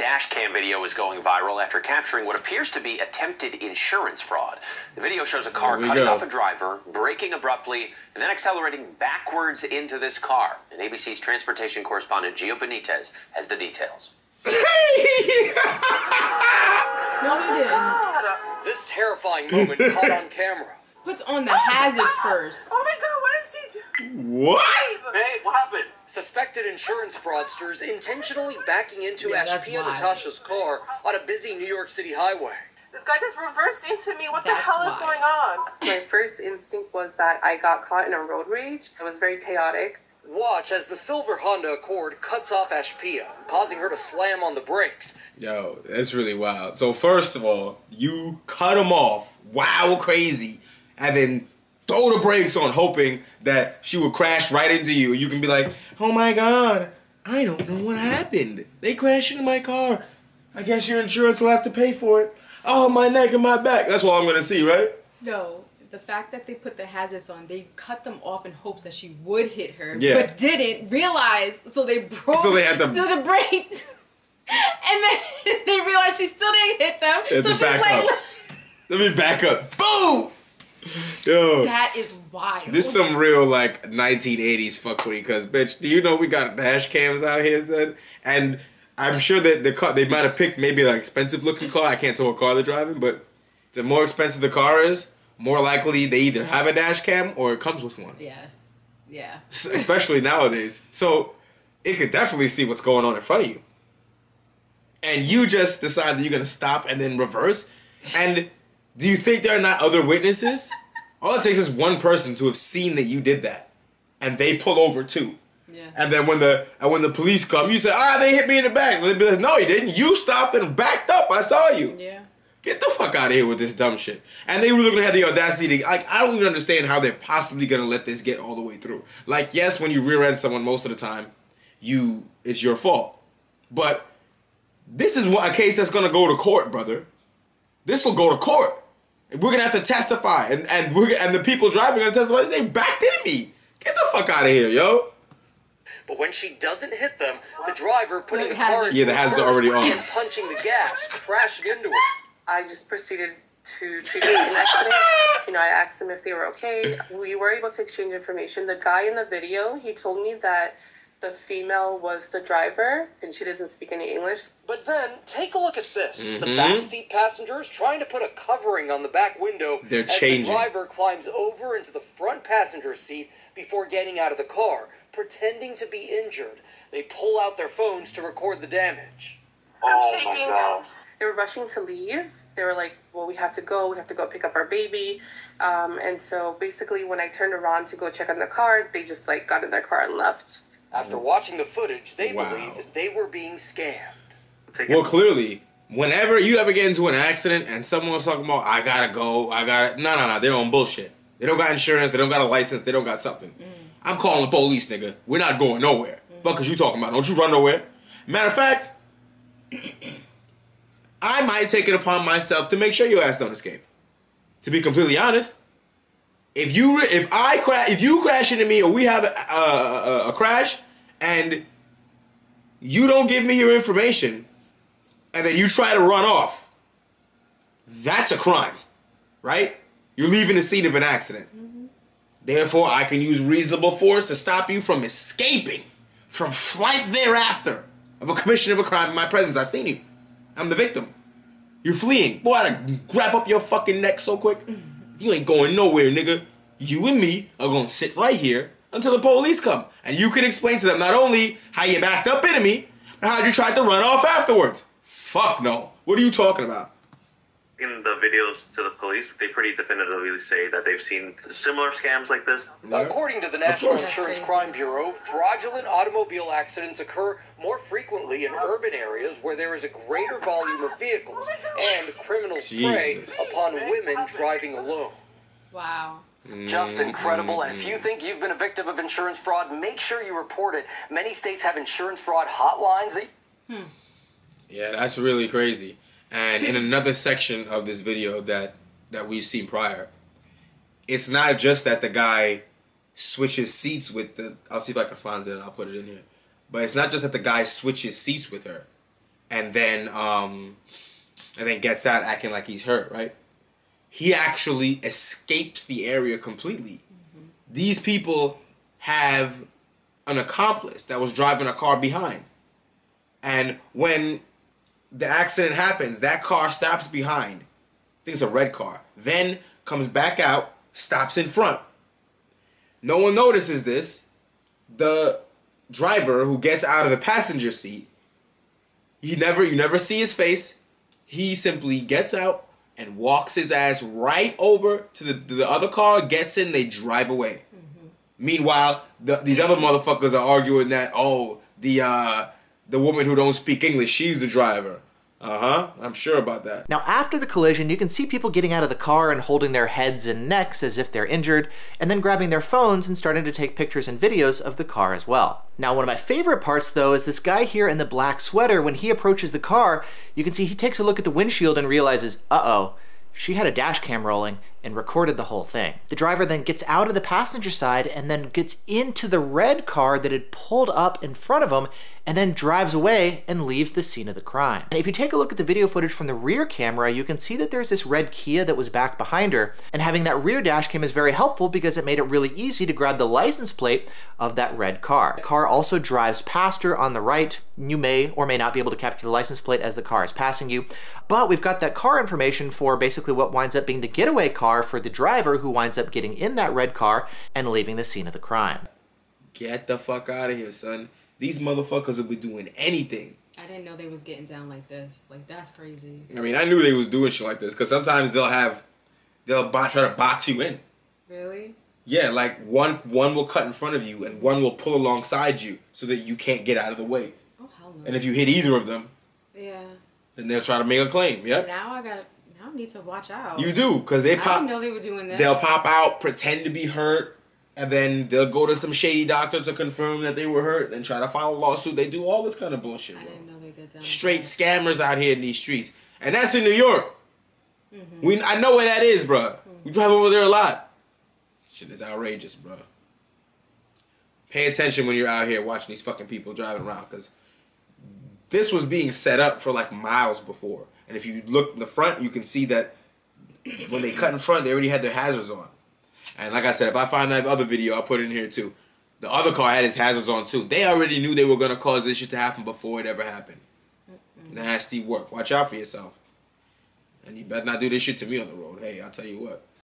dash cam video is going viral after capturing what appears to be attempted insurance fraud. The video shows a car cutting off a driver, braking abruptly, and then accelerating backwards into this car. And ABC's transportation correspondent Gio Benitez has the details. No, he didn't. This terrifying moment caught on camera. Puts on the hazards first. Oh my God, what is he doing? What? Hey, what happened? Suspected insurance fraudsters intentionally backing into Ashpia wild. Natasha's car on a busy New York City highway. This guy just reversed into me. What the That's hell is wild. going on? My first instinct was that I got caught in a road rage. It was very chaotic. Watch as the silver Honda Accord cuts off Ashpia, causing her to slam on the brakes. Yo, that's really wild. So first of all, you cut him off, wow, crazy, and then throw the brakes on, hoping that she would crash right into you. You can be like, oh my God, I don't know what happened. They crashed into my car. I guess your insurance will have to pay for it. Oh, my neck and my back. That's all I'm gonna see, right? No, the fact that they put the hazards on, they cut them off in hopes that she would hit her, Yeah. but didn't realize, so they broke. So they had to. So they braked, and then they realized she still didn't hit them. They had So to she's back like, up. Let me back up. Boom! Yo. that is wild. This is some real, like, 1980s fuckery, because, bitch, do you know we got dash cams out here, son? And I'm sure that the car, they might have picked maybe an expensive-looking car. I can't tell what car they're driving, but the more expensive the car is, more likely they either have a dash cam or it comes with one. Yeah, yeah. Especially nowadays. So, it could definitely see what's going on in front of you. And you just decide that you're going to stop and then reverse. And do you think there are not other witnesses? All it takes is one person to have seen that you did that. And they pull over too. Yeah. And then when the police come, you say, they hit me in the back. They'll be like, no, you didn't. You stopped and backed up. I saw you. Yeah. Get the fuck out of here with this dumb shit. And they really gonna have the audacity to, like, I don't even understand how they're possibly gonna let this get all the way through. Like, yes, when you rear end someone most of the time, it's your fault. But this is a case that's gonna go to court, brother. This will go to court. We're gonna have to testify, and the people driving are gonna testify. They backed into me. Get the fuck out of here, yo. But when she doesn't hit them, the driver putting the hazard. car into Yeah, the hazard's reverse already on. and punching the gas, crashing into her. I just proceeded to treat it as an accident. You know, I asked them if they were okay. We were able to exchange information. The guy in the video, he told me that the female was the driver and she doesn't speak any English. But then, take a look at this. The backseat passenger is trying to put a covering on the back window They're as changing. the driver climbs over into the front passenger seat before getting out of the car, pretending to be injured. They pull out their phones to record the damage. I'm shaking. They were rushing to leave. They were like, well, we have to go pick up our baby. And so basically when I turned around to go check on the car, they just like got in their car and left. After watching the footage, they Wow. believe that they were being scammed. Well, clearly, whenever you ever get into an accident and someone's talking about, I gotta go, no, they're on bullshit. They don't got insurance, they don't got a license, they don't got something. I'm calling the police, nigga. We're not going nowhere. Fuck is you talking about? Don't you run nowhere. Matter of fact, I might take it upon myself to make sure your ass don't escape. To be completely honest, if you crash into me or we have a crash and you don't give me your information and then you try to run off, that's a crime, right? You're leaving the scene of an accident. Therefore, I can use reasonable force to stop you from escaping from flight thereafter of a commission of a crime in my presence. I seen you. I'm the victim. You're fleeing. Boy, I'd grab up your fucking neck so quick. You ain't going nowhere, nigga. You and me are gonna sit right here until the police come. And you can explain to them not only how you backed up into me, but how you tried to run off afterwards. Fuck no. What are you talking about? In the videos to the police, they pretty definitively say that they've seen similar scams like this. According to the National course. Insurance Crime Bureau, fraudulent automobile accidents occur more frequently in urban areas where there is a greater volume of vehicles, and criminals prey Jesus. upon women driving alone. Wow. Just incredible, and if you think you've been a victim of insurance fraud, make sure you report it. Many states have insurance fraud hotlines. Yeah, that's really crazy. And in another section of this video that we've seen prior, it's not just that the guy switches seats with the... I'll see if I can find it and I'll put it in here. But it's not just that the guy switches seats with her. and then gets out acting like he's hurt, right? He actually escapes the area completely. Mm-hmm. These people have an accomplice that was driving a car behind. And when the accident happens, that car stops behind. I think it's a red car. Then comes back out, stops in front. No one notices this. The driver who gets out of the passenger seat, you never see his face. He simply gets out and walks his ass right over to the other car, gets in, they drive away. Mm-hmm. Meanwhile, these other motherfuckers are arguing that, oh, the woman who don't speak English, she's the driver. I'm sure about that. Now, after the collision, you can see people getting out of the car and holding their heads and necks as if they're injured, and then grabbing their phones and starting to take pictures and videos of the car as well. Now, one of my favorite parts, though, is this guy here in the black sweater. When he approaches the car, you can see he takes a look at the windshield and realizes, uh-oh, she had a dash cam rolling and recorded the whole thing. The driver then gets out of the passenger side and then gets into the red car that had pulled up in front of him and then drives away and leaves the scene of the crime. And if you take a look at the video footage from the rear camera, you can see that there's this red Kia that was back behind her, and having that rear dash cam is very helpful because it made it really easy to grab the license plate of that red car. The car also drives past her on the right. You may or may not be able to capture the license plate as the car is passing you, but we've got that car information for basically what winds up being the getaway car for the driver who winds up getting in that red car and leaving the scene of the crime. Get the fuck out of here, son. These motherfuckers will be doing anything. I didn't know they was getting down like this. Like, that's crazy. I mean, I knew they was doing shit like this because sometimes they'll try to box you in. Really? Yeah, like one will cut in front of you and one will pull alongside you so that you can't get out of the way. Oh, hell no. And if you hit either of them, yeah, then they'll try to make a claim. Yep. Now I need to watch out. You do, because they pop. I didn't know they were doing this. They'll pop out, pretend to be hurt, and then they'll go to some shady doctor to confirm that they were hurt, then try to file a lawsuit. They do all this kind of bullshit, bro. I didn't know they did that. Straight scammers out here in these streets. And that's in New York. Mm-hmm. I know where that is, bro. Mm-hmm. We drive over there a lot. Shit is outrageous, bro. Pay attention when you're out here watching these fucking people driving around, because this was being set up for like miles before. And if you look in the front, you can see that when they cut in front, they already had their hazards on. And like I said, if I find that other video, I'll put it in here too. The other car had its hazards on too. They already knew they were going to cause this shit to happen before it ever happened. Nasty work. Watch out for yourself. And you better not do this shit to me on the road. Hey, I'll tell you what.